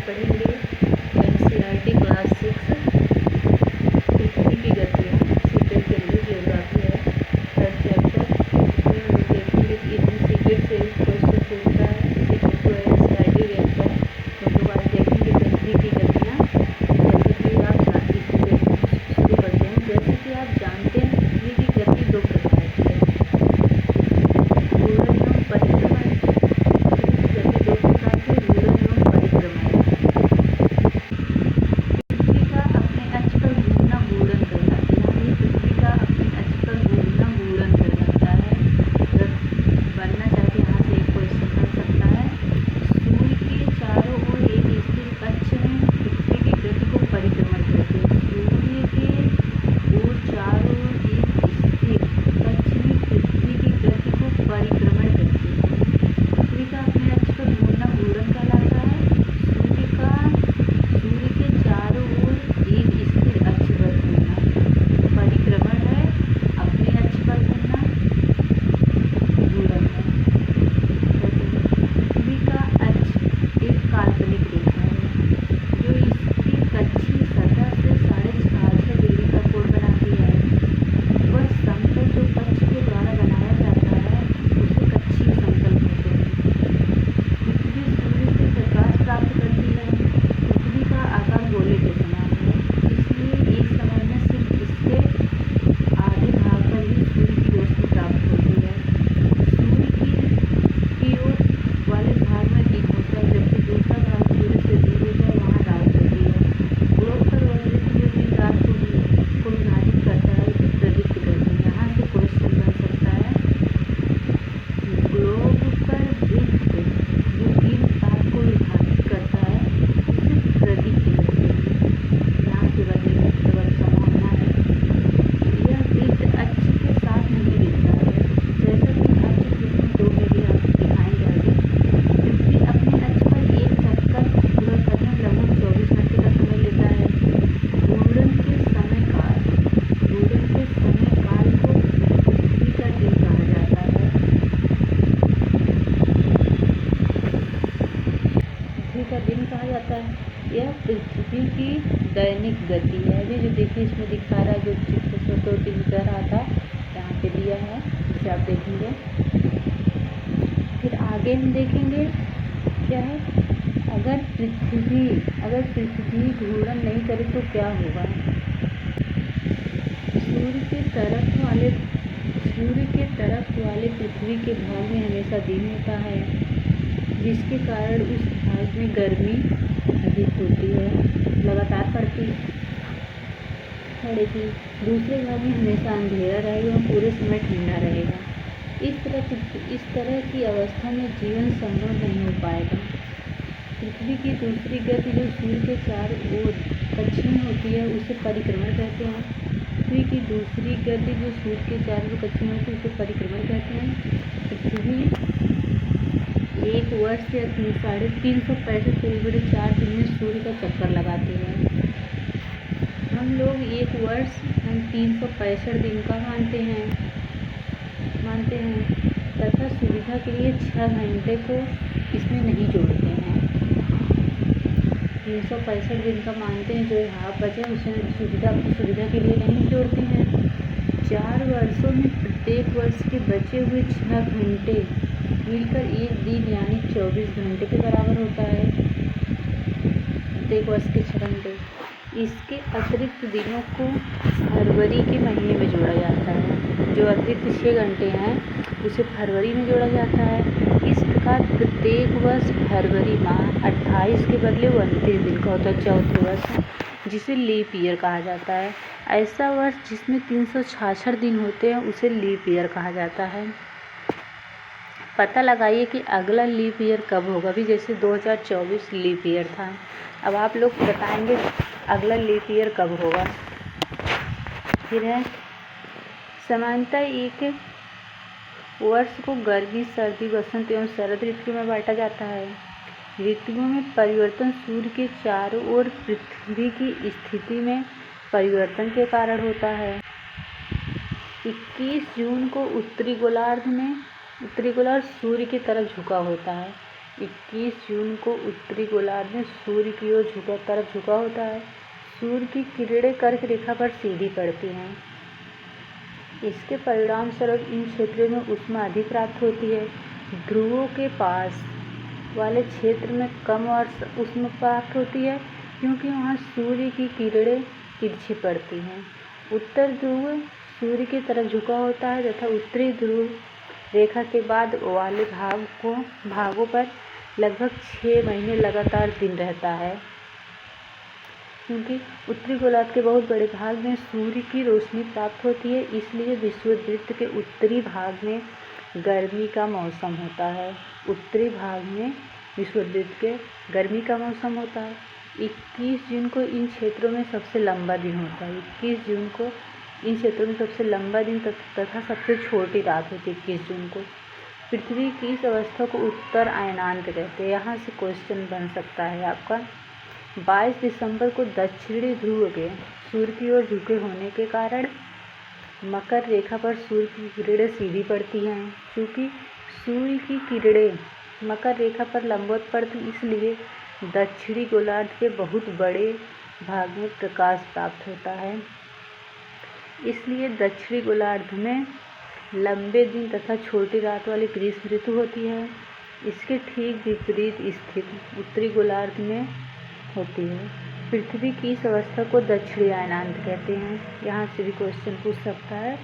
पढ़ेंगे NCERT class 6 पृथ्वी की गतियाँ secret के लिए जियोग्राफी है थर्ड चैप्टर। इसमें हम लोग देखेंगे कि इसमें सीक्रेट से क्वेश्चन पूछता है, सीक्रेट को एनसीईआरटी देखता है। हम लोग आज देखेंगे पृथ्वी की गतियाँ। जैसे कि आप शुरू करते हैं। जैसे कि आप जानते हैं पृथ्वी की गति दो प्रकार की है, घूर्णन एवं परिक्रमण। पृथ्वी की गति दो प्रकार की घूर्णन एवं परिक्रमण। पृथ्वी का अपने अक्ष पर घूमना घूर्णन कहलाता है। ये पृथ्वी का अपने अक्ष पर घूमना घूर्णन कहलाता है। अगर बनना चाहते यहाँ से एक क्वेश्चन बन सकता है। सूर्य के चारों ओर एक स्थिर अक्ष में पृथ्वी की गति को परिक्रमण कहते हैं। सूर्य के ओर चारों ओर एक स्थिर अक्ष में पृथ्वी की गति को परिक्रमण कहते हैं। पृथ्वी का अपने अक्ष पर घूमना घूर्णन कहलाता है। सूर्य के चारों ओर एक स्थिर अक्ष पर घूमना परिक्रमण है, अपने अक्ष पर घूमना घूर्णन है। पृथ्वी का अक्ष एक काल्पनिक रेखा है जो इसकी कक्षीय सतह से 66.5 डिग्री का कोण बनाती है। वह समतल जो अक्ष के द्वारा बनाया जाता है उसे कक्षीय समतल कहते हैं। पृथ्वी सूर्य से प्रकाश प्राप्त करती है। पृथ्वी का आकार गोले के समान है, इसलिए एक समय में सिर्फ इसके आधे भाग पर ही सूर्य की रोशनी प्राप्त होती है। सूर्य की ओर वाले भाग में दिन होता है, जबकि दूसरा भाग सूर्य से दूर होता है, वहाँ रात होती है। ग्लोब पर अवतरित जो दिन रात को विभाजित करता है उसे प्रदीप्त कहते हैं। यहाँ से क्वेश्चन बन सकता है, ग्लोब पर वृत्त जो दिन रात को विभाजित करता है उसे प्रदीप्त कहते हैं। यहाँ से बदलने की संभावना है। यह वृत्त अक्ष के साथ नहीं दिखता है, जैसा कि आप चित्र 2 में भी आप दिखाएंगे आगे। पृथ्वी अपने अक्ष पर एक चक्कर पूरा करने में लगभग 24 घंटे का समय लेता है। घूर्णन के समय काल को पृथ्वी का दिन कहा जाता है। पृथ्वी का दिन कहा जाता है। यह पृथ्वी की दैनिक गति है। अभी जो देखिए इसमें दिखा रहा है, जो चित्र से 2-3 कह रहा था, यहाँ पे दिया है, इसे आप देखेंगे। फिर आगे हम देखेंगे क्या है, अगर पृथ्वी घूर्णन नहीं करे तो क्या होगा। सूर्य के तरफ वाले पृथ्वी के भाग में हमेशा दिन होता है, जिसके कारण उस भाग में गर्मी अधिक होती है, लगातार पड़ेगी। दूसरे भाग में हमेशा अंधेरा रहेगा और पूरे समय ठंडा रहेगा। इस तरह की अवस्था में जीवन संभव नहीं हो पाएगा। पृथ्वी की दूसरी गति जो सूर्य के चारों ओर कक्षीय होती है उसे परिक्रमण कहते हैं। पृथ्वी की दूसरी गति जो सूर्य के चारों ओर कक्षीय होती है उसे परिक्रमण कहते हैं। पृथ्वी एक वर्ष या 365 किलोमीटर 4 दिन में सूर्य का चक्कर लगाती है। हम लोग एक वर्ष 365 दिन का मानते हैं तथा सुविधा के लिए 6 घंटे को इसमें नहीं जोड़ते हैं। 365 दिन का मानते हैं, जो हाफ बचे उसे अपनी सुविधा के लिए नहीं जोड़ते हैं। 4 वर्षों में प्रत्येक वर्ष के बचे हुए 6 घंटे मिलकर एक दिन यानी 24 घंटे के बराबर होता है। प्रत्येक वर्ष के 6 घंटे। इसके अतिरिक्त दिनों को फरवरी के महीने में जोड़ा जाता है। जो अतिरिक्त 6 घंटे हैं उसे फरवरी में जोड़ा जाता है। इस प्रकार प्रत्येक वर्ष फरवरी माह 28 के बदले 29 दिन का होता है, चौथे वर्ष, जिसे लीप ईयर कहा जाता है। ऐसा वर्ष जिसमें 366 दिन होते हैं उसे लीप ईयर कहा जाता है। पता लगाइए कि अगला लीप ईयर कब होगा। भी जैसे 2024 लीप ईयर था, अब आप लोग बताएंगे अगला लीप ईयर कब होगा। फिर है सामान्यतः एक वर्ष को गर्मी, सर्दी, बसंत एवं शरद ऋतु में बांटा जाता है। ऋतुओं में परिवर्तन सूर्य के चारों ओर पृथ्वी की स्थिति में परिवर्तन के कारण होता है। 21 जून को उत्तरी गोलार्ध सूर्य की तरफ झुका होता है। 21 जून को उत्तरी गोलार्ध में सूर्य की ओर तरफ झुका होता है। सूर्य की किरणें कर्क रेखा पर सीधी पड़ती हैं। इसके परिणाम स्वरूप इन क्षेत्रों में ऊष्मा अधिक प्राप्त होती है। ध्रुवों के पास वाले क्षेत्र में कम और ऊष्मा प्राप्त होती है, क्योंकि वहाँ सूर्य की किरणें तिरछी पड़ती हैं। उत्तर ध्रुव सूर्य की तरफ झुका होता है तथा उत्तरी ध्रुव रेखा के बाद वाले भागों पर लगभग 6 महीने लगातार दिन रहता है। क्योंकि उत्तरी गोलार्ध के बहुत बड़े भाग में सूर्य की रोशनी प्राप्त होती है, इसलिए विषुववृत्त के उत्तरी भाग में गर्मी का मौसम होता है। उत्तरी भाग में विषुववृत्त के गर्मी का मौसम होता है। 21 जून को इन क्षेत्रों में सबसे लंबा दिन होता है। 21 जून को इन क्षेत्रों में सबसे लंबा दिन तथा सबसे छोटी रात होती है 21 जून को। पृथ्वी की इस अवस्था को उत्तर अयनांत कहते हैं। यहाँ से क्वेश्चन बन सकता है आपका। 22 दिसंबर को दक्षिणी ध्रुव के सूर्य की ओर झुके होने के कारण मकर रेखा पर सूर्य की किरणें सीधी पड़ती हैं। चूँकि सूर्य की किरणें मकर रेखा पर लंबवत पड़ती, इसलिए दक्षिणी गोलार्ध के बहुत बड़े भाग में प्रकाश प्राप्त होता है। इसलिए दक्षिणी गोलार्ध में लंबे दिन तथा छोटी रात वाली ग्रीष्म ऋतु होती है। इसके ठीक विपरीत स्थिति उत्तरी गोलार्ध में होती है। पृथ्वी की इस अवस्था को दक्षिणी अयनांत कहते हैं। यहाँ से भी क्वेश्चन पूछ सकता है।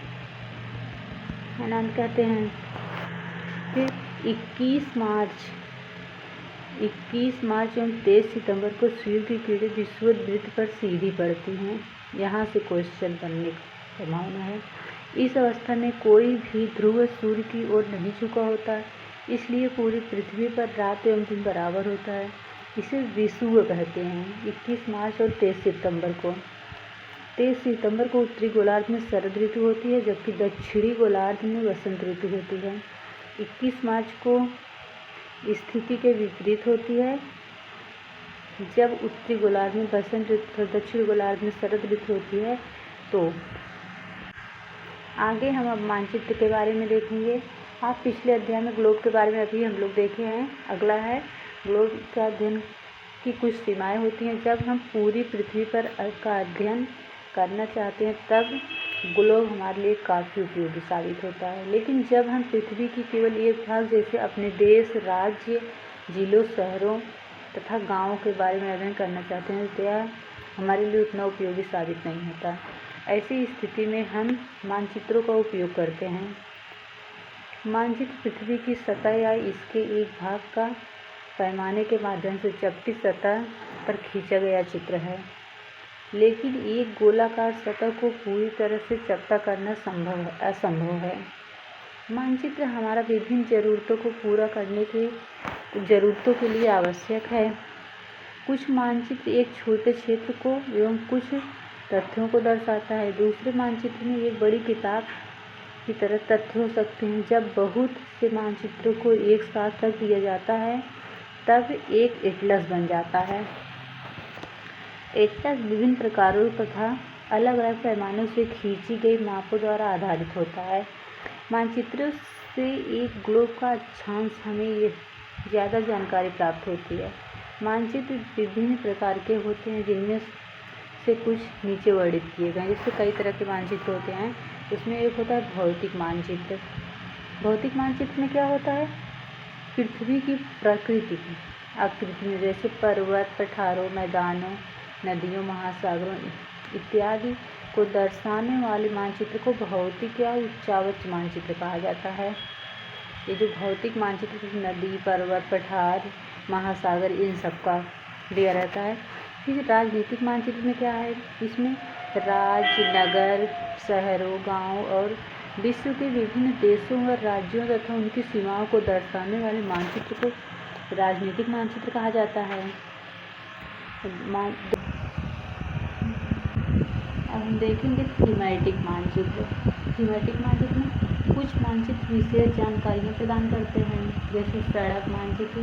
अयनांत कहते हैं। फिर 21 मार्च एवं 23 सितंबर को सूर्य की किरणें विषुववृत्त पर सीधी पड़ती हैं। यहाँ से क्वेश्चन बनने की संभावना है। इस अवस्था में कोई भी ध्रुव सूर्य की ओर नहीं झुका होता, इसलिए पूरी पृथ्वी पर रात एवं दिन बराबर होता है। इसे विषुव कहते हैं। 21 मार्च और 23 सितंबर को 23 सितंबर को उत्तरी गोलार्ध में शरद ऋतु होती है, जबकि दक्षिणी गोलार्ध में वसंत ऋतु होती है। 21 मार्च को स्थिति के विपरीत होती है। जब उत्तरी गोलार्ध में वसंत ऋतु और दक्षिणी गोलार्ध में शरद ऋतु होती है। तो आगे हम अब मानचित्र के बारे में देखेंगे। आप पिछले अध्याय में ग्लोब के बारे में अभी हम लोग देखे हैं। अगला है ग्लोब का अध्ययन की कुछ सीमाएं होती हैं। जब हम पूरी पृथ्वी पर का अध्ययन करना चाहते हैं तब ग्लोब हमारे लिए काफ़ी उपयोगी साबित होता है। लेकिन जब हम पृथ्वी की केवल एक भाग जैसे अपने देश, राज्य, जिलों, शहरों तथा गाँवों के बारे में अध्ययन करना चाहते हैं तो यह हमारे लिए उतना उपयोगी साबित नहीं होता। ऐसी स्थिति में हम मानचित्रों का उपयोग करते हैं। मानचित्र पृथ्वी की सतह या इसके एक भाग का पैमाने के माध्यम से चपटी सतह पर खींचा गया चित्र है। लेकिन एक गोलाकार सतह को पूरी तरह से चपटा करना असंभव है। मानचित्र हमारा विभिन्न ज़रूरतों को पूरा करने के ज़रूरतों के लिए आवश्यक है। कुछ मानचित्र एक छोटे क्षेत्र को एवं कुछ तथ्यों को दर्शाता है। दूसरे मानचित्र में एक बड़ी किताब की तरह तथ्य हो सकते हैं। जब बहुत से मानचित्रों को एक साथ रख दिया जाता है तब एक एटलस बन जाता है। एटलस विभिन्न प्रकारों तथा अलग अलग पैमानों से खींची गई मापों द्वारा आधारित होता है। मानचित्रों से एक ग्लोब का अक्षांश हमें ज़्यादा जानकारी प्राप्त होती है। मानचित्र विभिन्न प्रकार के होते हैं, जिनमें से कुछ नीचे वर्णित किए गए हैं। जैसे कई तरह के मानचित्र होते हैं, उसमें एक होता है भौतिक मानचित्र। भौतिक मानचित्र में क्या होता है? पृथ्वी की प्रकृति की आकृति में, जैसे पर्वत, पठारों, मैदानों, नदियों, महासागरों इत्यादि को दर्शाने वाले मानचित्र को भौतिक या उच्चावच मानचित्र कहा जाता है। ये जो भौतिक मानचित्र नदी, पर्वत, पठार, महासागर इन सब का दिया रहता है। फिर राजनीतिक मानचित्र में क्या है? इसमें राज्य, नगर, शहरों, गांव और विश्व के विभिन्न देशों और राज्यों तथा उनकी सीमाओं को दर्शाने वाले मानचित्र को राजनीतिक मानचित्र कहा जाता है। अब हम देखेंगे थीमेटिक मानचित्र। थीमेटिक मानचित्र में कुछ मानचित्र विशेष जानकारियाँ प्रदान करते हैं, जैसे सड़क मानचित्र,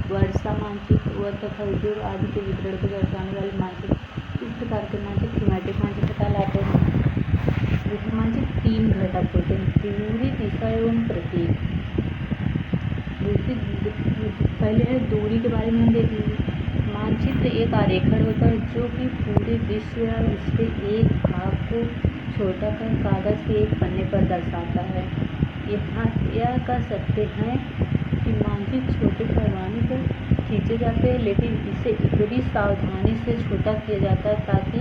वर्षा मानचित्र, वन तथा उद्योग आदि के वितरण को दर्शाने वाले मानचित्र। इस प्रकार के मानचित्र थीमेटिक मानचित्र कहलाते हैं। मानचित्र 3 घटक होते हैं: दूरी, दिशा एवं प्रतीक। पहले है दूरी के बारे में हम देख लेंगे। मानचित्र एक आरेखण होता है जो कि पूरे विश्व या उसके एक भाग को छोटा कर कागज़ के एक पन्ने पर दर्शाता है। यहाँ यह कह सकते हैं कि मानचित्र छोटे पैमाने पर खींचे जाते हैं, लेकिन इसे इतनी सावधानी से छोटा किया जाता है ताकि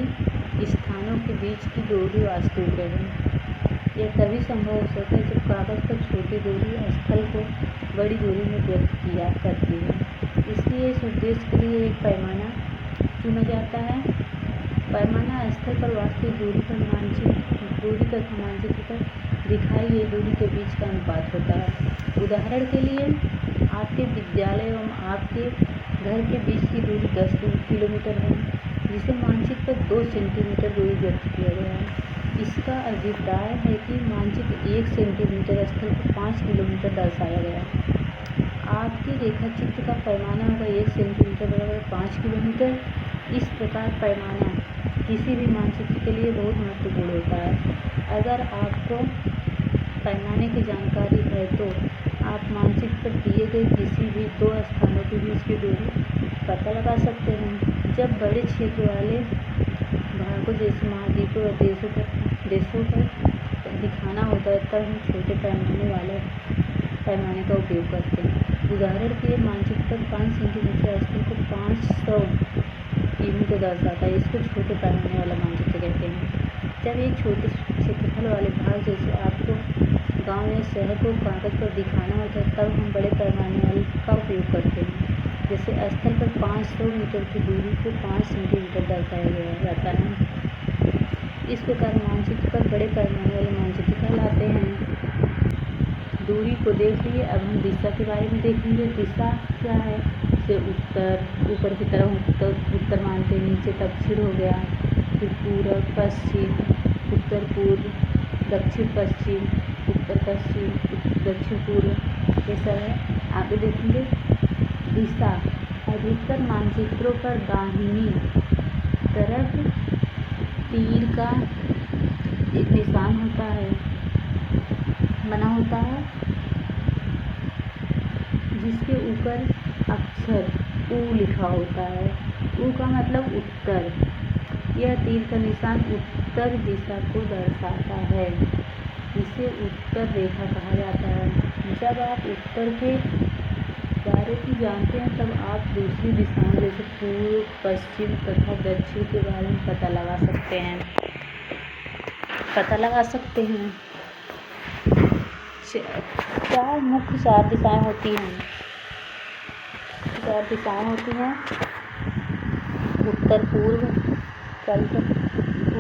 स्थानों के बीच की दूरी वास्तविक रहे। यह तभी संभव हो सकता है जब कागज़ पर छोटी दूरी स्थल को बड़ी दूरी में व्यक्त किया करती है। इसलिए इस उद्देश्य के लिए एक पैमाना चुना जाता है। पैमाना स्थल पर वास्तविक दूरी तथा मानचित्र पर दिखाई गई दूरी के बीच का अनुपात होता है। उदाहरण के लिए आपके विद्यालय एवं आपके घर के बीच की दूरी 10 किलोमीटर है, जिसे मानचित्र पर 2 सेंटीमीटर दूरी व्यक्त किया गया है। इसका अभिप्राय है कि मानचित्र 1 सेंटीमीटर स्थल को 5 किलोमीटर दर्शाया गया है। आपके रेखाचित्र का पैमाना होगा 1 सेंटीमीटर बराबर 5 किलोमीटर। इस प्रकार पैमाना किसी भी मानचित्र के लिए बहुत महत्वपूर्ण होता है। अगर आपको पैमाने की जानकारी है तो आप मानचित्र पर दिए गए किसी भी 2 स्थानों के बीच की दूरी पता लगा सकते हैं। जब बड़े क्षेत्र वाले भागों जैसे महाद्वीपों और देशों पर दिखाना होता है तब हम छोटे पैमाने का उपयोग करते हैं। उदाहरण के लिए मानचित्र पर 5 सेंटीमीटर स्थल को 500 किलोमीटर दर्शाता है। इसको छोटे पैमाने वाला मानचित्र कहते हैं। जब एक छोटे क्षेत्रफल वाले भाग जैसे आपको गांव या शहर को कागज़ पर दिखाना होता है तब हम बड़े पैमाने वाले का उपयोग करते हैं। जैसे स्थल पर 500 मीटर की दूरी को 5 सेंटीमीटर दर्शाया गया जाता है। इस प्रकार मानचित्र पर बड़े पैमाने वाले मानचित्र कहलाते हैं। दूरी को देख लिए, अब हम दिशा के बारे में देखेंगे। दिशा क्या है? जैसे उत्तर, ऊपर की तरफ उत्तर मानते हैं, नीचे दक्षिण हो गया, फिर पूरब, पश्चिम, उत्तर पूर्व, दक्षिण पश्चिम, उत्तर पश्चिम, दक्षिण पूर्व, ये सब है। आगे देखेंगे दिशा। अधिकतर मानचित्रों पर दाहिनी तरफ तीर का एक निशान होता है, बना होता है, जिसके ऊपर अक्षर U लिखा होता है। U का मतलब उत्तर। यह तीर का निशान उत्तर दिशा को दर्शाता है। इसे उत्तर रेखा कहा जाता है। जब आप उत्तर के बारे में जानते हैं तब आप दूसरी दिशाओं जैसे पूर्व, पश्चिम तथा दक्षिण के बारे में पता लगा सकते हैं। 4 मुख्य दिशाएं होती हैं। 4 दिशाएं होती हैं। उत्तर पूर्व,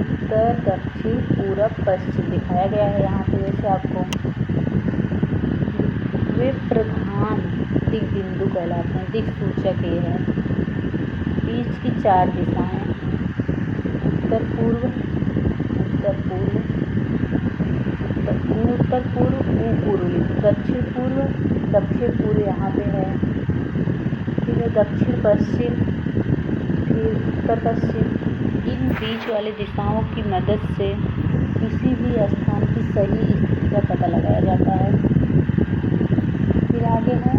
उत्तर, दक्षिण, पूरब, पश्चिम दिखाया गया है यहाँ पे। जैसे आपको वे प्रधान दिक बिंदु कहलाते हैं। दिक सूचक ये है। बीच की 4 दिशाएं उत्तर पूर्व, उत्तर पूर्व, उत्तर पूर्व, दक्षिण पूर्व, दक्षिण पूर्व यहाँ पे है। फिर दक्षिण पश्चिम, फिर उत्तर पश्चिम। इन बीच वाले दिशाओं की मदद से किसी भी स्थान की सही स्थिति का पता लगाया जाता है। फिर आगे है,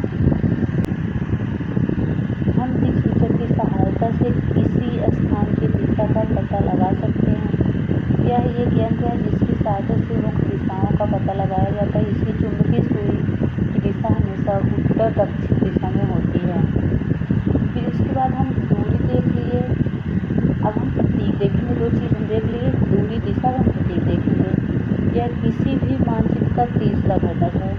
हम दिक सूचक की सहायता से किसी स्थान की दिशा का पता लगा सकते हैं। यह एक यंत्र है जिसकी सहायता से मुख्य दिशाओं का पता लगाया जाता है। इसकी चुंबकीय सुई की दिशा हमेशा उत्तर दक्षिण दिशा में होती है। फिर उसके बाद हम दूरी देख लिए। अब हम प्रतीक देखेंगे। 2 चीज़ हम देख लिए, दूरी, दिशा और प्रतीक देखेंगे। यह किसी भी मानचित्र का तीसरा घटक है।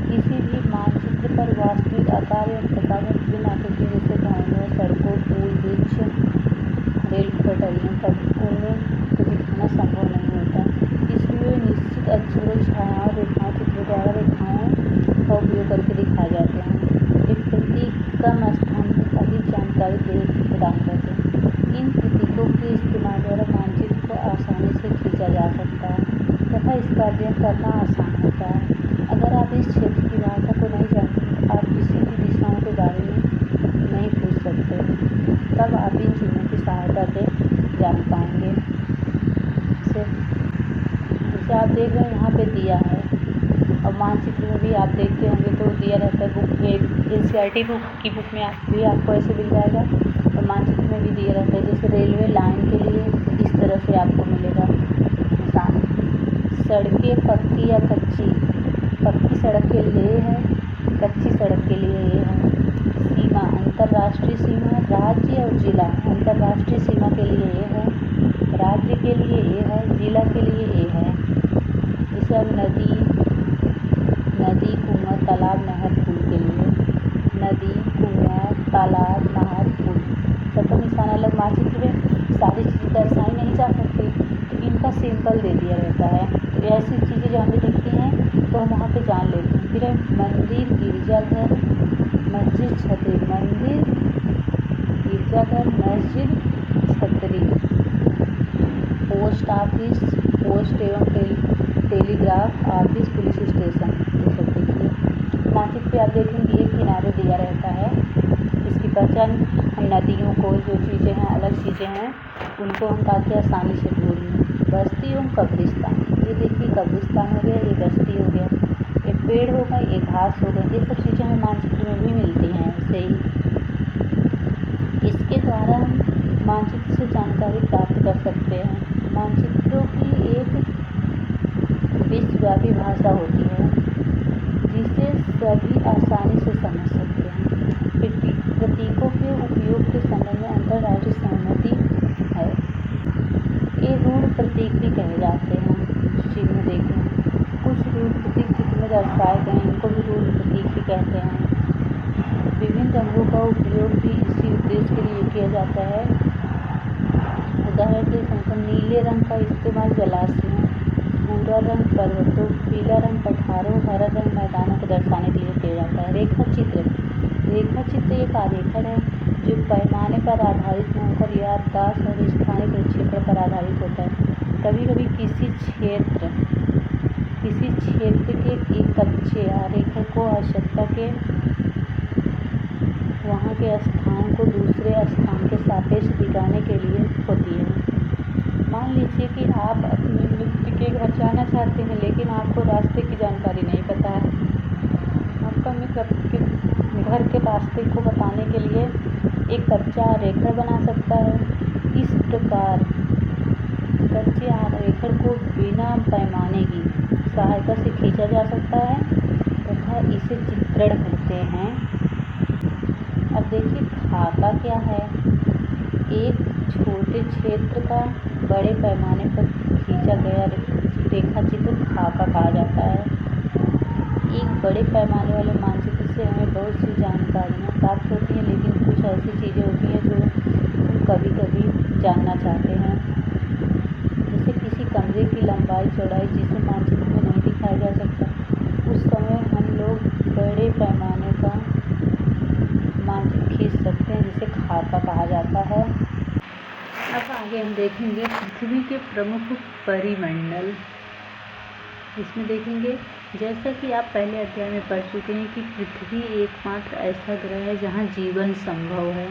किसी भी मानचित्र पर वास्तविक आकार एवं प्रकार में विभिन्न आकृतियों जैसे भवनों, सड़कों, पुल, वृक्ष, रेल पटरियों को दिखाना संभव नहीं होता। इसलिए निश्चित अक्षरों, छायाओं, रेखाओं, चित्रों द्वारा रेखाओं का उपयोग करके दिखाए जाते हैं। एक प्रतीक कम स्थान में अधिक जानकारी प्रदान करते हैं। इन प्रतीकों के इस्तेमाल द्वारा मानचित्र को आसानी से खींचा जा सकता है तथा इसका अध्ययन करना आसान होता है। अगर आप इस क्षेत्र की भाषा को नहीं जानते तो आप किसी भी दिशाओं के बारे में नहीं पूछ सकते, तब आप इन चिन्हों की सहायता से जान पाएंगे। जैसे आप देख रहे हैं यहाँ पे दिया है और मानचित्र में भी आप देखते होंगे तो दिया रहता है बुक में, एनसीईआरटी बुक में भी आपको ऐसे मिल जाएगा, और मानचित्र में भी दिया रहता है। जैसे रेलवे लाइन के लिए इस तरह से आपको मिलेगा निशान। सड़कें पक्की या कच्ची, पक्की सड़क के लिए ये है, कच्ची सड़क के लिए ये है। सीमा, अंतर्राष्ट्रीय सीमा, राज्य और जिला। अंतर्राष्ट्रीय सीमा के लिए ये है, राज्य के लिए ये है, जिला के लिए ये है। जैसे अब नदी, कुआं, तालाब, नहर, पुल के लिए नदी, कुआं, तालाब, नहर, पुल सबका निशान अलग। मानचित्र में सारी चीज़ें दर्शाई नहीं जा सकती तो इनका सिंबल दे दिया रहता है। तो ऐसी चीज़ें जो हमें दिखती हैं तो हम वहाँ पे जान लेते हैं। फिर मंदिर, गिरजाघर, मस्जिद, छतरी। मंदिर, गिरजाघर, मस्जिद, छतरी। पोस्ट ऑफिस, पोस्ट एवं टेलीग्राफ ऑफिस, पुलिस स्टेशन, ये सब देखिए। मानचित्र पे आप देखेंगे एक किनारे दिया रहता है। इसकी पहचान हम नदियों को, जो चीज़ें हैं अलग चीज़ें हैं उनको हम ताकि आसानी से ढूंढ लें। बस्ती एवं कब्रिस्तान, ये देखिए कब्रिस्तान हो गया, ये बस्ती हो गया, ये पेड़ हो गए, ये घास हो गए, ये सब चीज़ें हमें मानचित्र में भी मिलती हैं ऐसे ही। इसके द्वारा हम मानचित्र से जानकारी प्राप्त कर सकते हैं। मानचित्रों की एक विश्वव्यापी भाषा होती है जिसे सभी आसानी से समझ सकते हैं। प्रतीकों के उपयोग के संबंध में अंतर्राष्ट्रीय सहमति है। ये रूढ़ प्रतीक भी कहे जाते हैं। चिन्ह देखें, कुछ रूढ़ प्रतीक चित्र में दर्शाए गए हैं, इनको भी रूढ़ प्रतीक भी कहते हैं। विभिन्न रंगों का उपयोग भी इसी उद्देश्य के लिए किया जाता है। उदाहरण के लिए नीले रंग का इस्तेमाल जलाशयों, भूरा रंग पर्वतों, पीला रंग पठारों, हरा रंग मैदानों को दर्शाने के लिए किया जाता है। रेखा चित्र, रेखा चित्र एक आरेखन है जो पैमाने पर आधारित न होकर याददाश्त और स्थानीय प्रक्षेपण पर आधारित होता है। कभी कभी किसी क्षेत्र के एक कच्चे आरेखन को आवश्यकता के वहाँ के स्थान को दूसरे स्थान के सापेक्ष दिखाने के लिए होती है। मान लीजिए कि आप अपने मित्र के घर जाना चाहते हैं लेकिन आपको रास्ते की जानकारी नहीं पता है। आपका मित्र आपके घर के रास्ते को बताने के लिए एक कच्चा आरेखन बना सकता है। इस प्रकार कच्चे आरेखन को बिना पैमाने की सहायता से खींचा जा सकता है तथा इसे चित्रण कहते हैं। अब देखिए खाका क्या है। एक छोटे क्षेत्र का बड़े पैमाने पर खींचा गया रेखा चित्र खाका कहा जाता है। एक बड़े पैमाने वाले मानचित्र से हमें बहुत सी जानकारियाँ प्राप्त होती हैं, लेकिन कुछ ऐसी चीज़ें होती हैं जो हम कभी कभी जानना चाहते हैं। जैसे किसी कमरे की लंबाई चौड़ाई जिसे मानचित्र में नहीं दिखाया जा सकता, उस समय हम लोग बड़े पैमाने का मानचित्र खींच सकते हैं जिसे खाका कहा जाता है। अब आगे हम देखेंगे पृथ्वी के प्रमुख परिमंडल। इसमें देखेंगे जैसा कि आप पहले अध्याय में पढ़ चुके हैं कि पृथ्वी एकमात्र ऐसा ग्रह है जहाँ जीवन संभव है।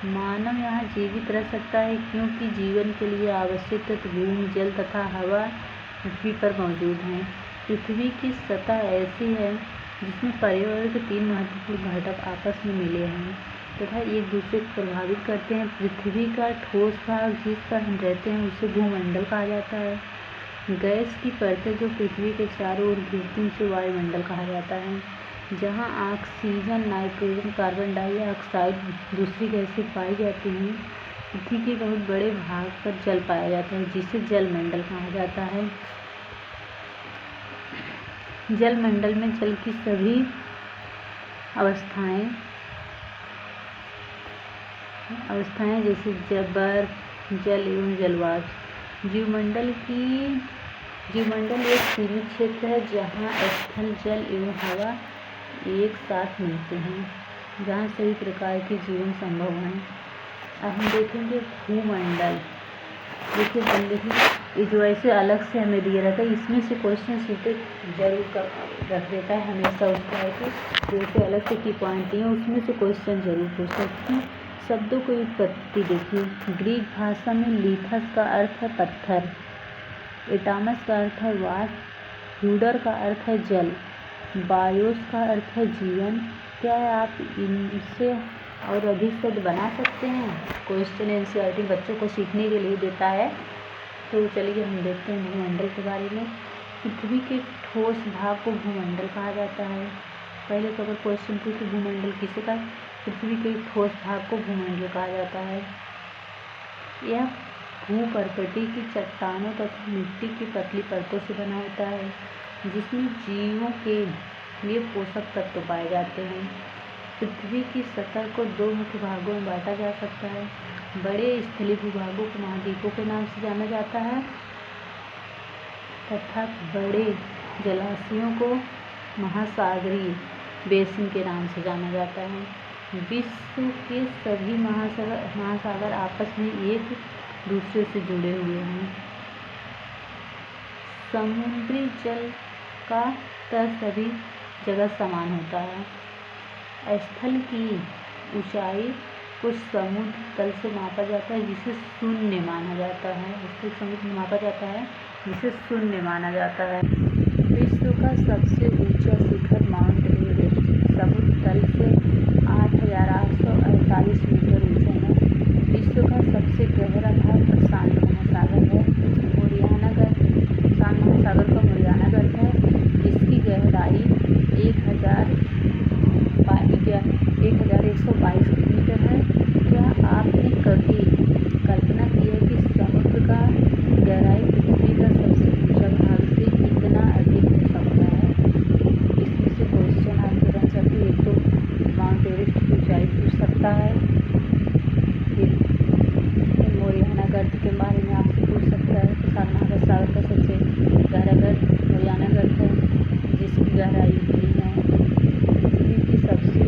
मानव यहाँ जीवित रह सकता है क्योंकि जीवन के लिए आवश्यक तत्व भूमि, जल तथा हवा पृथ्वी पर मौजूद हैं। पृथ्वी की सतह ऐसी है जिसमें पर्यावरण के 3 महत्वपूर्ण घटक आपस में मिले हैं तथा एक दूसरे को प्रभावित करते हैं। पृथ्वी का ठोस भाग जिस पर हम रहते हैं उसे भूमंडल कहा जाता है। गैस की परतें जो पृथ्वी के चारों ओर घिरती हैं उसे वायुमंडल कहा जाता है। जहाँ ऑक्सीजन, नाइट्रोजन, कार्बन डाइऑक्साइड दूसरी गैसें पाई जाती हैं, पृथ्वी के बहुत बड़े भाग पर जल पाया जाता है जिसे जलमंडल कहा जाता है। जलमंडल में जल की सभी अवस्थाएं जैसे बर्फ, जल एवं जलवाष्प। जीवमंडल एक सीमित क्षेत्र है जहाँ स्थल, जल एवं हवा एक साथ मिलते हैं, जहाँ सभी प्रकार के जीवन संभव हैं। अब हम देखेंगे भूमंडल। देखिए ये जो ऐसे अलग से हमें दिया रहता है, इसमें से क्वेश्चन सीधे जरूर रख देता है हमेशा उसका है कि जैसे अलग से की पॉइंट दिए उसमें से क्वेश्चन जरूर पूछ सकते हैं। शब्दों की उत्पत्ति देखिए, ग्रीक भाषा में लिथस का अर्थ है पत्थर, एटामस का अर्थ है वाष्प, ह्यूडर का अर्थ है जल, बायोस का अर्थ है जीवन। क्या आप इनसे और अधिक शब्द बना सकते हैं? क्वेश्चन एनसीईआरटी बच्चों को सीखने के लिए देता है। तो चलिए हम देखते हैं भूमंडल के बारे में। पृथ्वी के ठोस भाग को भूमंडल कहा जाता है। पहले तो अगर क्वेश्चन थी कि भूमंडल किसे का, पृथ्वी के ठोस भाग को भूमंडल कहा जाता है। यह भूपर्कटी की चट्टानों तथा मिट्टी की पतली परतों से बना होता है, जिसमें जीवों के लिए पोषक तत्व पाए जाते हैं। पृथ्वी की सतह को दो मुख्य भागों में बांटा जा सकता है। बड़े स्थलीय भूभागों को महाद्वीपों के नाम से जाना जाता है तथा बड़े जलाशयों को महासागरीय बेसिन के नाम से जाना जाता है। विश्व के सभी महासागर आपस में एक दूसरे से जुड़े हुए हैं। समुद्री जल का स्तर सभी जगह समान होता है। स्थल की ऊंचाई को समुद्र तल से मापा जाता है, जिसे शून्य माना जाता है। स्थल समुद्र में मापा जाता है, जिसे शून्य माना जाता है। विश्व का सबसे ऊंचा शिखर माउंट एवरेस्ट समुद्र तल से 8,848 मीटर ऊंचा है। विश्व का सबसे गहरा भाग प्रशांत महासागर है। मोरियाना गर्त प्रशांत महासागर का मोरियाना गर्त है, जिसकी गहराई 1,122 किलोमीटर है। क्या आपने कभी कल्पना की है कि समुद्र का गहराई पृथ्वी का सबसे ऊंचा भाग से कितना अधिक हो सकता है? इसमें से क्वेश्चन आपके बन सकते हैं। एक तो माउंट एवरेस्ट की ऊंचाई पूछ सकता है, फिर मोरियाना गर्त के बारे में आपसे पूछ सकता है। प्रशांत महासागर का सबसे गहरा गर्त मोरियाना गर्त है, जिसकी गहराई इतनी है। पृथ्वी की सबसे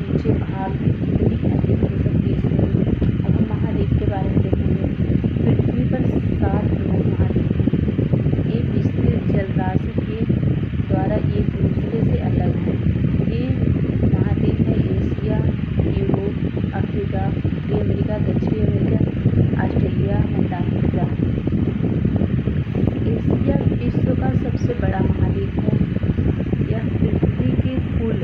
ऊंचे भाग में कितनी अधिक हो सकती है? अब हम महाद्वीप के बारे में देखेंगे। पृथ्वी पर 7 प्रमुख महाद्वीप हैं। ये विस्तृत जलराशि के द्वारा एक दूसरे से अलग हैं। ये महाद्वीप है एशिया, यूरोप, अफ्रीका, उत्तरी अमेरिका, दक्षिणी अमेरिका, ऑस्ट्रेलिया, अंटार्कटिका। एशिया विश्व का सबसे बड़ा महाद्वीप है। यह पृथ्वी के कुल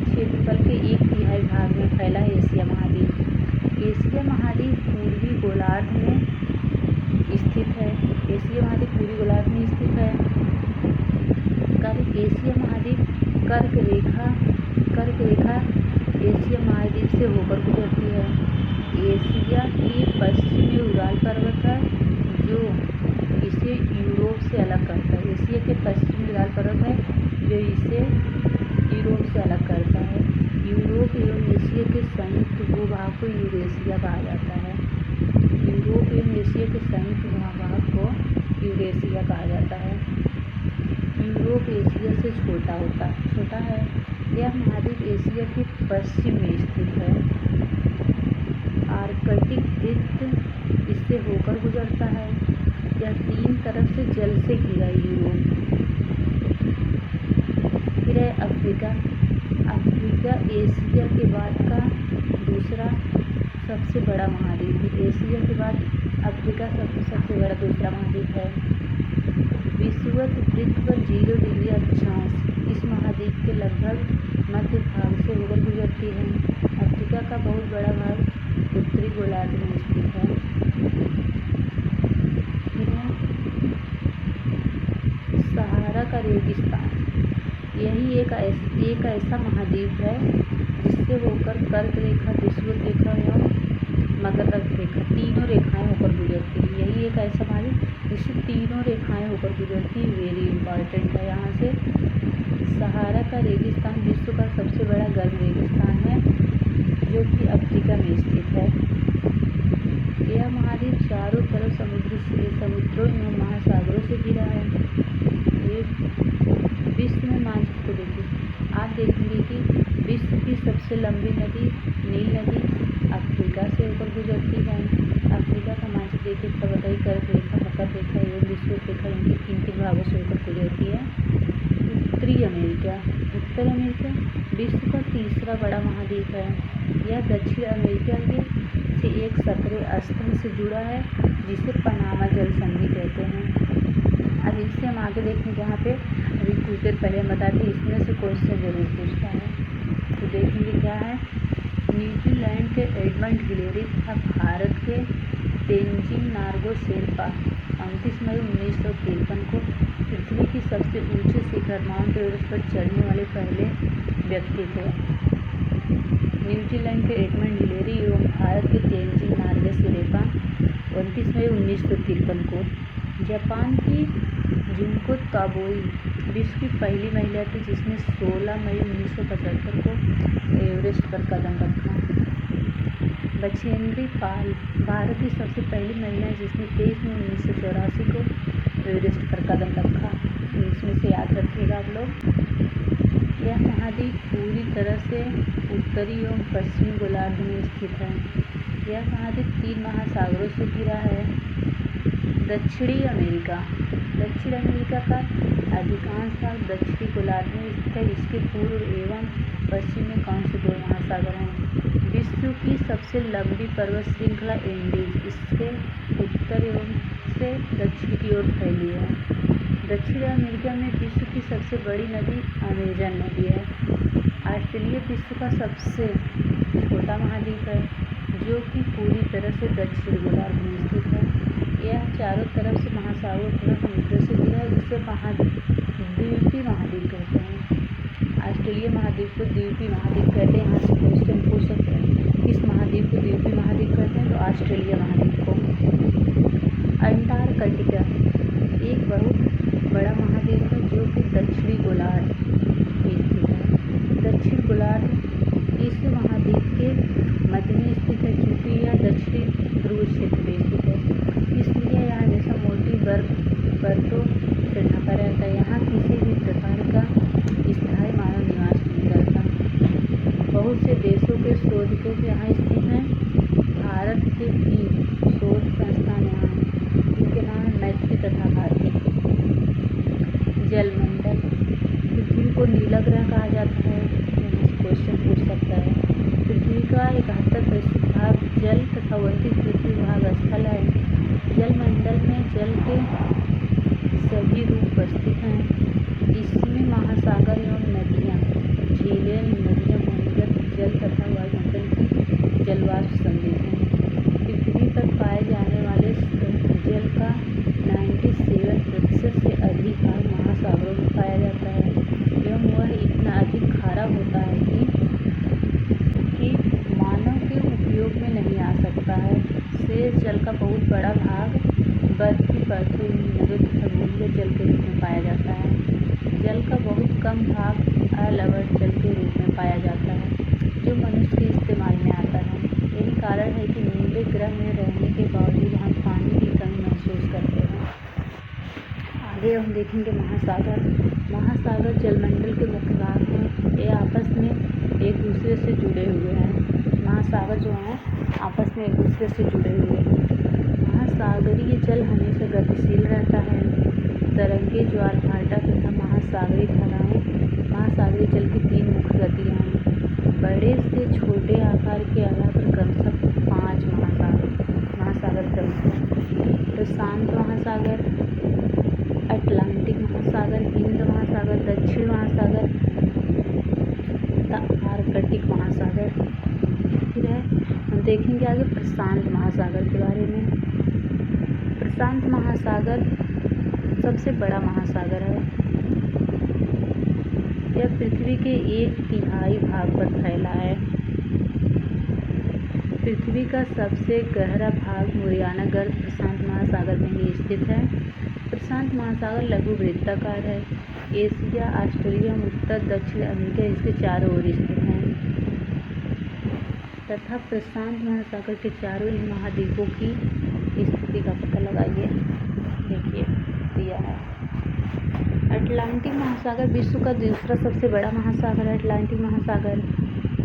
क्षेत्रफल के 1/3 भाग में फैला है। एशिया महाद्वीप। एशिया महाद्वीप पूर्वी गोलार्ध में स्थित है। एशिया महाद्वीप पूर्वी गोलार्ध में स्थित है। एशिया महाद्वीप कर्क रेखा एशिया महाद्वीप से होकर गुजरती है। एशिया के पश्चिम में उराल पर्वत है, जो इसे यूरोप से अलग करता है। एशिया के पश्चिम में उराल पर्वत है, जो इसे यूरोप से अलग करता है। यूरोप एवं एशिया के संयुक्त भूभाग को यूरेशिया कहा जाता है। यूरोप एवं एशिया के संयुक्त भूभाग को यूरेशिया कहा जाता है। यूरोप एशिया से छोटा है। यह महाद्वीप एशिया के पश्चिम में स्थित है। आर्कटिक वृत्त इससे होकर गुजरता है। यह 3 तरफ से जल से घिरा है। यूरोप। फिर है अफ्रीका। अफ्रीका एशिया के बाद का दूसरा सबसे बड़ा महाद्वीप है। एशिया के बाद अफ्रीका सबसे बड़ा दूसरा महाद्वीप है। विषुवत वृत्त पर 0 डिग्री अक्षांश इस महाद्वीप के लगभग मध्य भाग से होकर गुजरती है। अफ्रीका का बहुत बड़ा भाग उत्तरी गोलार्ध में स्थित है। सहारा का रेगिस्तान। यही एक ऐसा महाद्वीप है जिससे होकर कर्क रेखा, विषुवत रेखा एवं मकर रेखा तीनों रेखाएं होकर गुजरती है। यही एक ऐसा महाद्वीप जिससे तीनों रेखाएं होकर गुजरती है। वेरी इंपॉर्टेंट है। यहाँ से सहारा का रेगिस्तान विश्व का सबसे बड़ा गर्म रेगिस्तान है, जो कि अफ्रीका में स्थित है। यह महाद्वीप चारों तरफ समुद्रों एवं महासागरों से घिरा है। ये विश्व में मानचित्र को देखिए। आप देखेंगे कि विश्व की सबसे लंबी नदी नील नदी अफ्रीका से होकर गुजरती है। अफ्रीका का मानचित्र देखिए तो बताइए, कर्क रेखा, मकर रेखा एवं विषुवत रेखा इनके 3 भागों से होकर गुजरती है। उत्तरी अमेरिका विश्व का तीसरा बड़ा महाद्वीप है। यह दक्षिण अमेरिका से एक सकरे स्थल से जुड़ा है, जिसे पनामा जल संधि कहते हैं। अब इससे हम आगे देखें, जहाँ पे अभी कुछ देर पहले हम बताते इसमें से क्वेश्चन जरूर पूछता है। तो देखेंगे क्या है। न्यूजीलैंड के एडमंड हिलेरी तथा भारत के तेनजिंग नार्गे शेरपा 29 मई 1953 को पृथ्वी की सबसे ऊंचे शिखर माउंट एवरेस्ट पर चढ़ने वाले पहले व्यक्ति थे। न्यूजीलैंड के एडमंड हिलेरी एवं भारत के तेनजिंग नार्गे शेरपा 29 मई 1953 को। जापान की जुनको ताबोई विश्व की पहली महिला थी जिसने 16 मई 1975 को एवरेस्ट पर कदम रखा। बछेंद्री पाल भारत की सबसे पहली महिला है जिसने 23 मई 1984 को एवरेस्ट पर कदम रखा। इसमें से याद रखिएगा आप लोग। यह महाद्वीप पूरी तरह से उत्तरी एवं पश्चिमी गोलार्ध में स्थित है। यह महाद्वीप 3 महासागरों से घिरा है। दक्षिणी अमेरिका का अधिकांश भाग दक्षिणी गोलार्ध में स्थित है। इसके पूर्व एवं पश्चिम में कौन से 2 महासागर हैं। विश्व की सबसे लंबी पर्वत श्रृंखला एंडीज इसके उत्तर एवं से दक्षिण की ओर फैली है। दक्षिण अमेरिका में विश्व की सबसे बड़ी नदी अमेजन नदी है। ऑस्ट्रेलिया विश्व का सबसे छोटा महाद्वीप है जो कि पूरी तरह से दक्षिण गोलार्ध में स्थित है। यह चारों तरफ से महासागरों तथा समुद्र से घिरा है, जिसे द्वीपीय महाद्वीप कहते हैं। ऑस्ट्रेलिया महाद्वीप को द्वीपीय महाद्वीप कहते हैं। यहाँ से क्वेश्चन पूछ सकते हैं किस महाद्वीप को द्वीपीय महाद्वीप कहते हैं, तो ऑस्ट्रेलिया महाद्वीप को। अंटार्कटिका एक बहुत बड़ा महाद्वीप है जो कि दक्षिणी गोलार्ध में स्थित है। दक्षिण गोलार्ध इस महाद्वीप के मध्य में स्थित है, चूंकि यह दक्षिणी ध्रुव क्षेत्र में स्थित है, इसलिए यह हमेशा मोटी परतों से ढका रहता है। यहाँ किसी भी प्रकार का स्थायी मानव निवास नहीं करता। बहुत से देशों के शोधक यहाँ स्थित हैं। भारत के 3 शोध संस्थान यहाँ हैं, जिनके नाम है मैत्री तथा भारती। जलमंडल पृथ्वी को नीला ग्रह कहा जाता है। क्वेश्चन पूछ सकता है। पृथ्वी का 71% भाग जल तथा 29% भाग स्थल है। जलमंडल में जल के सभी रूप उपस्थित हैं। इसमें महासागर एवं नदियाँ, झीलें, नदियाँ, भूमिगत जल तथा वायुमंडल की जलवाष्प सम्मिलित हैं। पृथ्वी पर पाए जाने वाले जल का 97% से अधिक भाग महासागरों में पाया जाता है एवं वह इतना अधिक खारा होता है कि मानव के उपयोग में नहीं आ सकता है। शेष जल का बहुत बड़ा भाग बर्फ की परतों नदियों तथा भूमिगत जल के रूप में पाया जाता है। जल का बहुत कम भाग अलवण जल के रूप में पाया जाता है जो मनुष्य के इस्तेमाल में आता है। यही कारण है कि नीले ग्रह में रहने के बावजूद हम पानी की कमी महसूस करते हैं। आगे हम देखेंगे महासागर जलमंडल के मुख्य भाग हैं। ये आपस में एक दूसरे से जुड़े हुए हैं। महासागर जो हैं आपस में एक दूसरे से जुड़े हुए हैं। महासागरीय जल हमेशा गतिशील रहता है। तरंगे, ज्वार भाटा तथा महासागरीय धाराएं महासागरीय जल की 3 मुख्य गतियाँ हैं। बड़े से छोटे आकार के आधार पर क्रमशः 5 महासागर प्रमुख हैं। प्रशांत महासागर, अटलांटिक महासागर, हिंद महासागर, दक्षिण महासागर तथा आर्कटिक महासागर। फिर है हम देखेंगे आगे प्रशांत महासागर के बारे में। प्रशांत महासागर सबसे बड़ा महासागर है। यह पृथ्वी के 1/3 भाग पर फैला है। पृथ्वी का सबसे गहरा भाग मुरियाना गर्त प्रशांत महासागर में ही स्थित है। प्रशांत महासागर लघु वृत्ताकार है। एशिया, ऑस्ट्रेलिया, उत्तर दक्षिण अमेरिका इसके चारों ओर स्थित हैं तथा प्रशांत महासागर के चारों ही महाद्वीपों की स्थिति का पता लगाइए। देखिए दिया है। अटलांटिक महासागर विश्व का दूसरा सबसे बड़ा महासागर है। अटलांटिक महासागर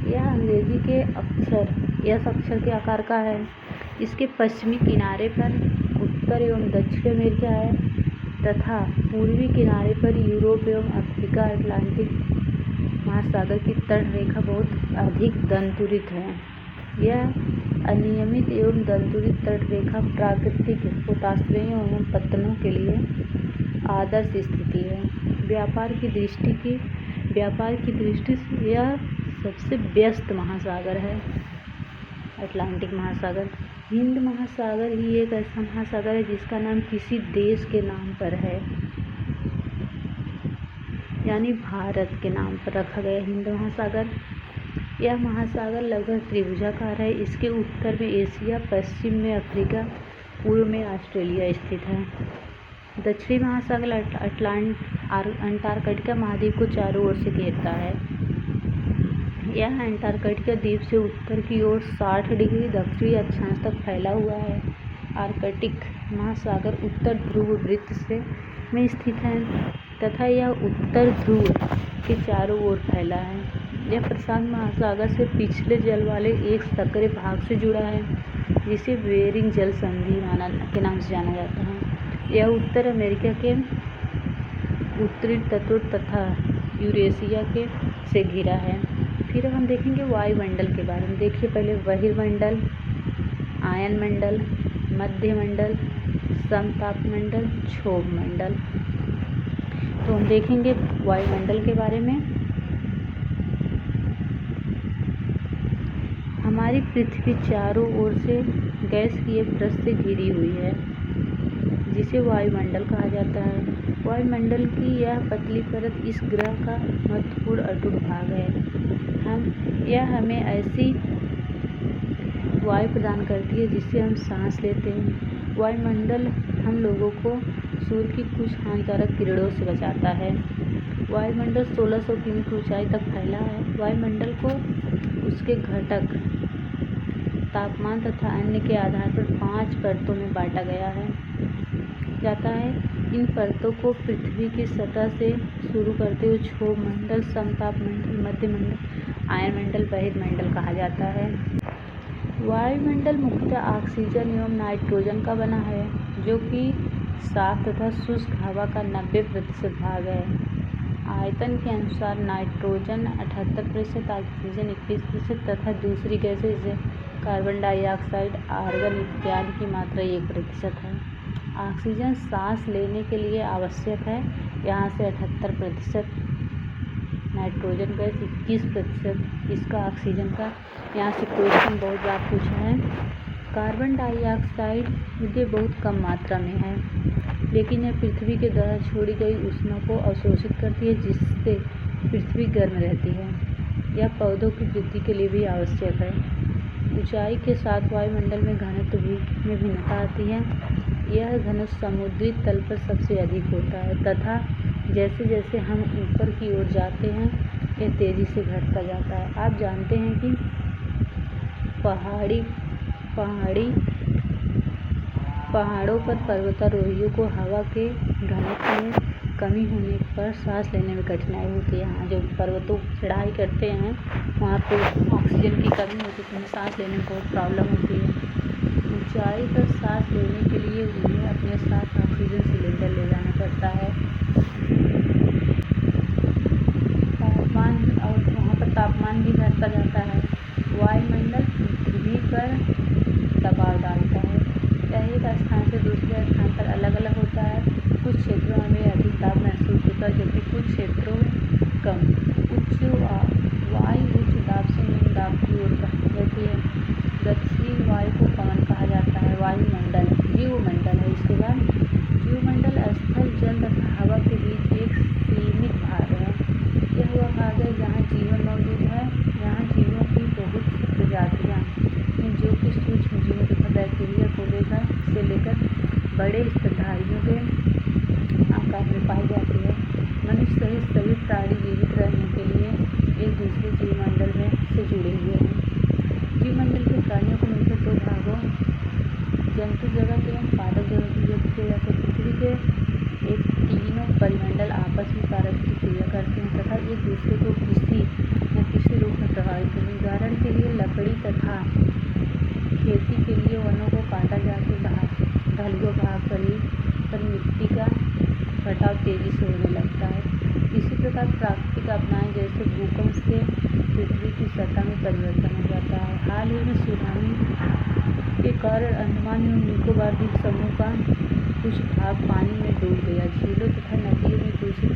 यह अंग्रेजी के एस अक्षर के आकार का है। इसके पश्चिमी किनारे पर उत्तर एवं दक्षिण अमेरिका है तथा पूर्वी किनारे पर यूरोप एवं अफ्रीका। अटलांटिक महासागर की तट रेखा बहुत अधिक दंतुरित है। यह अनियमित एवं दंतुरित तट रेखा प्राकृतिक पोताश्रयों एवं पत्तनों के लिए आदर्श स्थिति है। व्यापार की दृष्टि से यह सबसे व्यस्त महासागर है। अटलांटिक महासागर। हिंद महासागर ही एक ऐसा महासागर है जिसका नाम किसी देश के नाम पर है, यानी भारत के नाम पर रखा गया हिंद महासागर। यह महासागर लगभग त्रिभुजाकार है। इसके उत्तर में एशिया, पश्चिम में अफ्रीका, पूर्व में ऑस्ट्रेलिया स्थित है। दक्षिणी महासागर अंटार्कटिका महाद्वीप को चारों ओर से घेरता है। यह अंटार्कटिका द्वीप से उत्तर की ओर 60 डिग्री दक्षिणी अक्षांश तक फैला हुआ है। आर्कटिक महासागर उत्तर ध्रुव वृत्त में स्थित है तथा यह उत्तर ध्रुव के चारों ओर फैला है। यह प्रशांत महासागर से पिछले जल वाले एक संकरे भाग से जुड़ा है जिसे बेरिंग जल संधि के नाम से जाना जाता है। यह उत्तर अमेरिका के उत्तरी तटों तथा यूरेशिया से घिरा है। फिर हम देखेंगे वायुमंडल के बारे में। देखिए पहले बहिर्मंडल, आयनमंडल, मध्यमंडल, समतापमंडल, क्षोभमंडल। तो हम देखेंगे वायुमंडल के बारे में। हमारी पृथ्वी चारों ओर से गैसीय परत से घिरी हुई है जिसे वायुमंडल कहा जाता है। वायुमंडल की यह पतली परत इस ग्रह का महत्वपूर्ण अटूट भाग है। यह हमें ऐसी वायु प्रदान करती है जिससे हम सांस लेते हैं। वायुमंडल हम लोगों को सूर्य की कुछ हानिकारक किरणों से बचाता है। वायुमंडल 1600 किलोमीटर ऊंचाई तक फैला है। वायुमंडल को उसके घटक, तापमान तथा अन्य के आधार पर 5 परतों में बांटा जाता है। इन परतों को पृथ्वी की सतह से शुरू करते हुए क्षोभमंडल, समतापमंडल, मध्यमंडल, आयनमंडल, बहिर्मंडल कहा जाता है। वायुमंडल मुख्यतः ऑक्सीजन एवं नाइट्रोजन का बना है जो कि साफ तथा शुष्क हवा का 90% भाग है। आयतन के अनुसार नाइट्रोजन 78%, ऑक्सीजन 21% तथा दूसरी गैसें जैसे कार्बन डाइऑक्साइड, आर्गन इत्यादि की मात्रा 1% है। ऑक्सीजन सांस लेने के लिए आवश्यक है, यहाँ से 78%, नाइट्रोजन गैस 21%, इसका ऑक्सीजन का। यहाँ से क्वेश्चन बहुत बार पूछा है। कार्बन डाइऑक्साइड ये बहुत कम मात्रा में है लेकिन यह पृथ्वी के द्वारा छोड़ी गई ऊष्मा को अवशोषित करती है जिससे पृथ्वी गर्म रहती है। यह पौधों की वृद्धि के लिए भी आवश्यक है। ऊंचाई के साथ वायुमंडल में घनत्व में भिन्नता आती है। यह घनत्व समुद्री तल पर सबसे अधिक होता है तथा जैसे जैसे हम ऊपर की ओर जाते हैं यह तेज़ी से घटता जाता है। आप जानते हैं कि पहाड़ों पर पर्वतारोहियों को हवा के घनत्व में कमी होने पर सांस लेने में कठिनाई होती है। यहाँ जो पर्वतों पर चढ़ाई करते हैं वहाँ पे ऑक्सीजन की कमी होती है तो उन्हें सांस लेने में बहुत प्रॉब्लम होती है। ऊंचाई पर सांस लेने के लिए उन्हें अपने साथ ऑक्सीजन सिलेंडर ले जाना पड़ता है। तापमान और वहाँ पर तापमान भी घटता जाता है। वायुमंडल पृथ्वी पर दबाव डालता है। यह एक स्थान से दूसरे स्थान पर अलग अलग होता है। कुछ क्षेत्रों में अधिक दाब महसूस होता है जबकि कुछ क्षेत्रों में कम। वायु उच्च दाब से निम्न दाब की ओर बहती है। दक्षिण वायु को पवन कहा जाता है। वायुमंडल जीवमंडल है। इसके बाद जीवमंडल स्थल, जल तथा हवा के बीच एक सीमित भाग है। यह वह भाग है जहाँ जीवन मौजूद है। यहाँ जीवों की बहुत सी प्रजातियाँ हैं जो कि सूक्ष्म जीवों तथा बैक्टीरिया को लेकर बड़े स्तनधारियों के आकार में पाई जाती है। मनुष्य सहित सभी प्राणी जीवित रहने के लिए एक दूसरे जीवमंडल से जुड़े हुए हैं। जीवमंडल के प्राणियों को मिलकर 2 भागों, जंतु जगत एवं पादप जगत में व्यक्त किया जाता है। पृथ्वी के एक तीनों परिमंडल आपस में पारस्परिक क्रिया करते हैं तथा एक दूसरे को किसी न किसी रूप में प्रभावित करते हैं। उदाहरण के लिए लकड़ी तथा खेती के लिए वनों को काटा जाके ढलुआ भाग पर मिट्टी का कटाव तेजी से होने लगता है। इसी प्रकार प्राकृतिक आपदाएं जैसे भूकंप से पृथ्वी की सतह में परिवर्तन हो जाता है। हाल ही में सुनामी के कारण अंडमान एवं निकोबार द्वीप समूह का कुछ भाग पानी में डूब गया। झीलों तथा नदियों में दूषित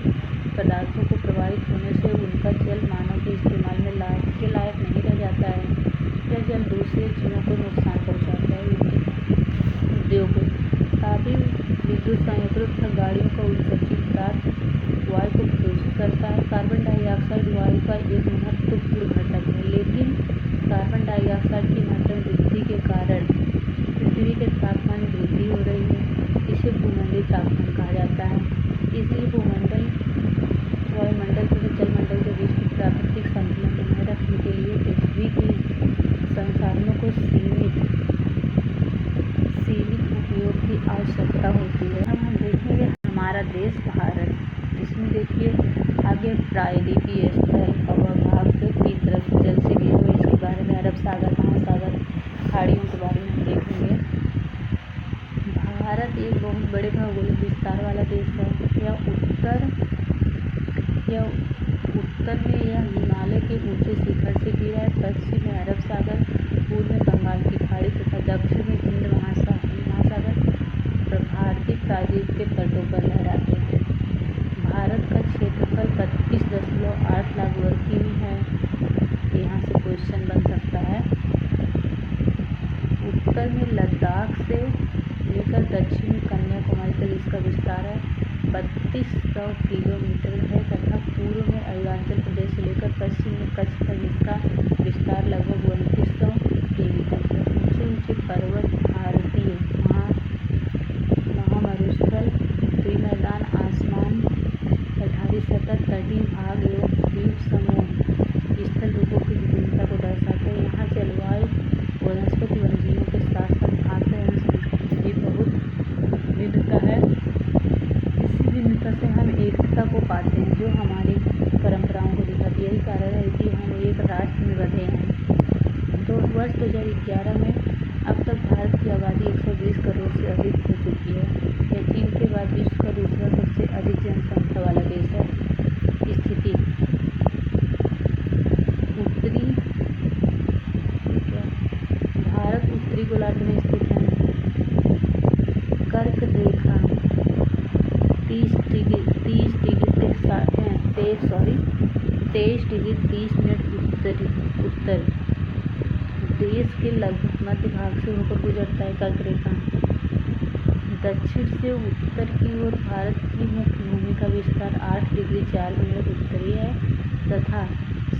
पदार्थों को प्रवाहित होने से उनका जल मानव के इस्तेमाल में लायक नहीं रह जाता है। यह जल दूसरे जीवों को नुकसान पहुँचाता है। उद्योगों, तापीय विद्युत संयंत्रों तथा गाड़ियों का उत्सर्जित पदार्थ वायु को प्रदूषित करता है। कार्बन डाइऑक्साइड वायु का एक महत्वपूर्ण घटक है, लेकिन कार्बन डाइऑक्साइड की मात्रा में वृद्धि के कारण पृथ्वी के तापमान में वृद्धि हो रही है। इसे भूमंडलीय तापमान कहा जाता है। इसलिए भूमंडल, वायुमंडल तथा जलमंडल के बीच की प्राकृतिक संतुलन बनाए रखने के लिए पृथ्वी के संसाधनों को सीमित उपयोग की आवश्यकता होती है। अब हम देखेंगे हमारा देश भारत, जिसमें देखिए आगे प्रायद्वीपीय स्थल अवभाग जो 3 तरफ से जल से घिरे हुए, इसके बारे में अरब सागर, महासागर, खाड़ियों के बारे में हम देखेंगे। भारत एक बहुत बड़े भौगोलिक विस्तार वाला देश है। यह उत्तर में यह हिमालय के ऊंचे शिखर से घिरा है। पश्चिम में अरब सागर, पूर्व में बंगाल की खाड़ी तथा दक्षिण में हिंद महासागर भारतीय प्रायद्वीप के तटों पर लहराते हैं। भारत का क्षेत्रफल 32.8 लाख वर्ग किमी है। यहाँ से क्वेश्चन बन सकता है। उत्तर में लद्दाख से लेकर दक्षिण में कन्याकुमारी तक इसका विस्तार है 3200 किलोमीटर है तथा पूर्व में अरुणाचल प्रदेश से लेकर पश्चिम में कच्छ तक इसका विस्तार लगभग 2900 किलोमीटर है। ऊंचे ऊंचे पर्वत, भारतीय महामरुस्थल, उत्तरी मैदान, आसमान, पठारी सतह, तटीय भाग एवं द्वीप समूह स्थल रूपों की विभिन्नता को दर्शाते हैं। यहाँ जलवायु, वनस्पति, वन्यजीवों के साथ साथ भाषा एवं संस्कृति की बहुत विविधता है। इसी विविधता से हम एकता को पाते हैं, जो हमारी परंपराओं को दिखाती है। यही कारण है कि हम एक राष्ट्र में बंधे हैं। तो वर्ष 2011 में अब तक भारत की आबादी 120 करोड़ से अधिक हो चुकी है। यह चीन के बाद विश्व का दूसरा सबसे अधिक जनसंख्या वाला देश है। स्थिति, भारत उत्तरी गोलार्ध में स्थित है। कर्क रेखा 23 डिग्री 30 मिनट उत्तर देश के लगभग मध्य भाग से होकर गुजरता है। कर्क रेखा दक्षिण से उत्तर की ओर भारत की मुख्य भूमि का विस्तार 8 डिग्री 4 मिनट उत्तरी है तथा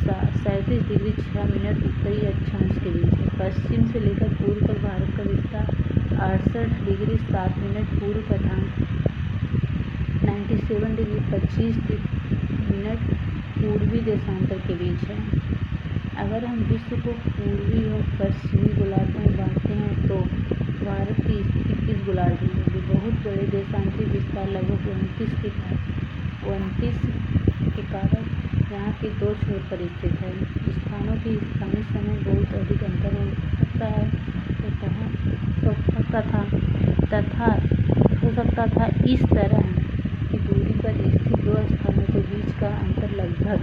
37 डिग्री 6 मिनट उत्तरी अक्षांश के बीच है। पश्चिम से लेकर पूर्व तक भारत का विस्तार 68 डिग्री 7 मिनट पूर्व तथा 97 डिग्री 25 मिनट पूर्वी देशांतर के बीच है। अगर हम विश्व को पूर्वी और पश्चिमी गोलार्ध में बांटते हैं तो भारत की स्थिति किस गोलार्ध में होगी? बहुत बड़े देशांतरिक विस्तार लगभग 29 के कारण यहाँ के 2 छोर पर स्थित है। स्थानों के स्थानीय समय बहुत अधिक अंतर हो सकता है हो सकता था इस तरह की दूरी पर स्थित 2 स्थानों के बीच का अंतर लगभग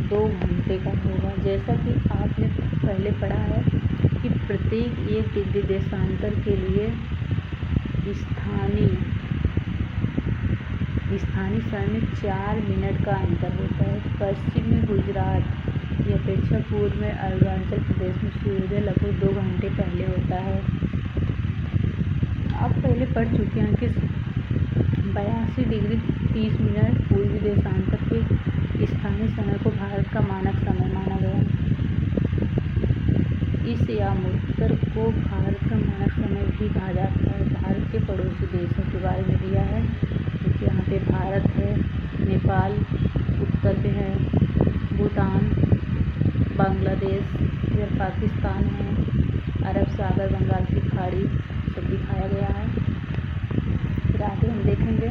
2 घंटे का होगा। जैसा कि आपने पहले पढ़ा है कि प्रत्येक 1 डिग्री देशांतर के लिए स्थानीय समय में 4 मिनट का अंतर होता है। पश्चिम में गुजरात की अपेक्षा पूर्व में अरुणाचल प्रदेश में सूर्योदय लगभग 2 घंटे पहले होता है। आप पहले पढ़ चुके हैं कि 82 डिग्री 30 मिनट पूर्वी देशांतर के स्थानीय समय को भारत का मानक समय माना गया। इस यामोत्तर को भारत का मानक समय भी कहा जाता है। भारत के पड़ोसी देशों के बारे में दिया है, क्योंकि यहाँ पे भारत है, नेपाल उत्तर में है, भूटान, बांग्लादेश, इधर पाकिस्तान है, अरब सागर, बंगाल की खाड़ी सब दिखाया गया है। फिर आगे हम देखेंगे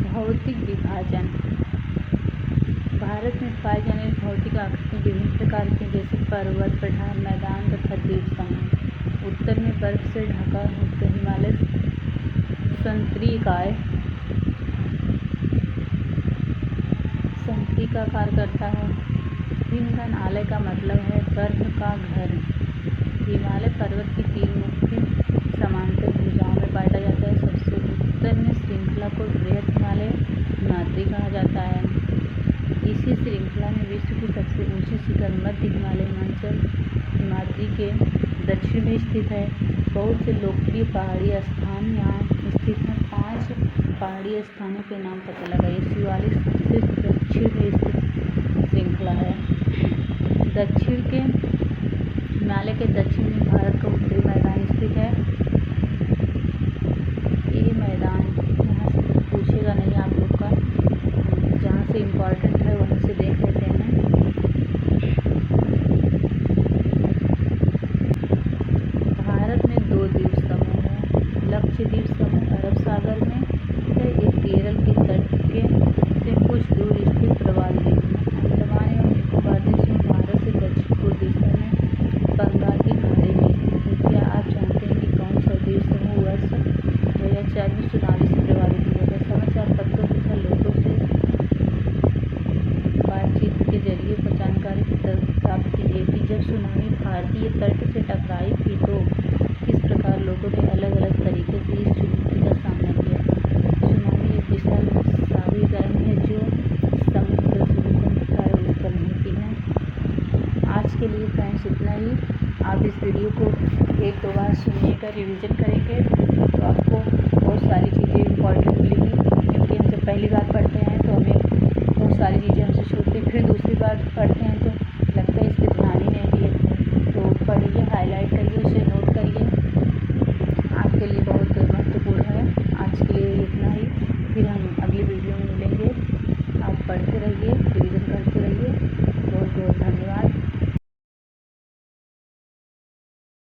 भौतिक विभाजन। भारत में पाए जाने वाली भौतिक आकृतियाँ विभिन्न प्रकार की, जैसे पर्वत, पठार, मैदान तथा द्वीप समूह। उत्तर में बर्फ से ढका होकर हिमालय संतरी का आकार करता है। हिमगन का मतलब है बर्फ का घर। हिमालय पर्वत की 3 मुख्य समांतर भुजाओं में बांटा जाता है। सबसे उत्तर में श्रृंखला को बृहद हिमालय हिमाद्री कहा जाता है। इसी श्रृंखला में विश्व की सबसे ऊंची शिखर मध्य हिमालय हिमाद्री के दक्षिण में स्थित है। बहुत से लोकप्रिय पहाड़ी स्थान यहाँ स्थित हैं। 5 पहाड़ी स्थानों के नाम पता लगाइए। शिवालिक सबसे दक्षिण में स्थित श्रृंखला है। हिमालय के दक्षिण में भारत का उत्तरी मैदान स्थित है। ये मैदान यहाँ से कुछ पूछेगा नहीं आप लोग का, जहाँ से इम्पोर्टेंट है वहीं से देख लेते हैं। भारत में 2 द्वीप समूह हैं। लक्षद्वीप समूह अरब सागर में है, एक केरल के तट के से कुछ दूर स्थित प्रवाल द्वीप में। अंडमान एवं निकोबार द्वीप समूह भारत से दक्षिण पूर्व दिशा में बंगाल की खाड़ी में स्थित। क्या आप जानते हैं कि कौन सा द्वीप समूह वर्ष 2004 में सुनामी से प्रभावित हुआ था? समाचार पत्रों तथा लोगों से बातचीत के जरिए जानकारी प्राप्त कीजिए कि जब सुनामी भारतीय तट से टकराई थी तो किस प्रकार लोगों ने अलग अलग तरीके से इस चुनौती का सामना किया। सुनामी एक विशाल सारी रंग है जो समुद्र से भूकंपकाएँ उत्पन्न होती हैं। आज के लिए फ्रेंड्स इतना ही। आप इस वीडियो को 1-2 बार सुनिएगा, रिवीजन करें।